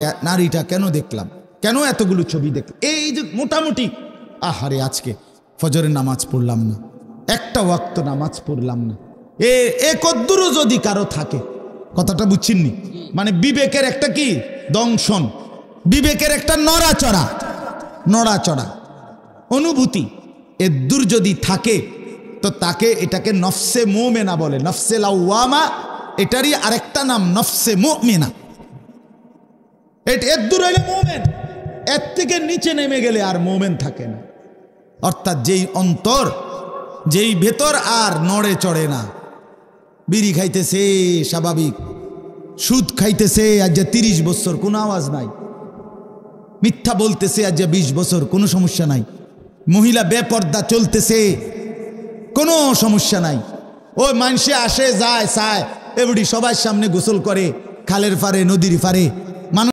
নারীটা কেন দেখলাম, কেন এতগুলো ছবি দেখলাম, এই যে মোটামুটি আহারে আজকে ফজরের নামাজ পড়লাম না, একটা ওয়াক্ত নামাজ পড়লাম না, এ কদ্দুরও যদি কারো থাকে, কথাটা বুঝছেননি? মানে বিবেকের একটা কি দংশন, বিবেকের একটা নড়াচড়া অনুভূতি এদ্দুর যদি থাকে, তো তাকে এটাকে নফসে মুমিনা বলে, নফসে লাওয়ামা এটারই আরেকটা নাম নফসে মুমিনা। এদ্দুর হইলে মুমিন, এর থেকে নিচে নেমে গেলে আর মুমিন থাকে না। অর্থাৎ যেই অন্তর, যেই ভেতর আর নড়ে চড়ে না, বিড়ি খাইতেছে স্বাভাবিক, সুদ খাইতেছে আজ 30 বছর কোনো আওয়াজ নাই, মিথ্যা বলতেছে আজ 20 বছর কোনো সমস্যা নাই, মহিলা বেপর্দা চলতেছে কোনো সমস্যা নাই, ওই মানুষে আসে যায় চায়, এবারে সবার সামনে গোসল করে, খালের পারে নদীর পারে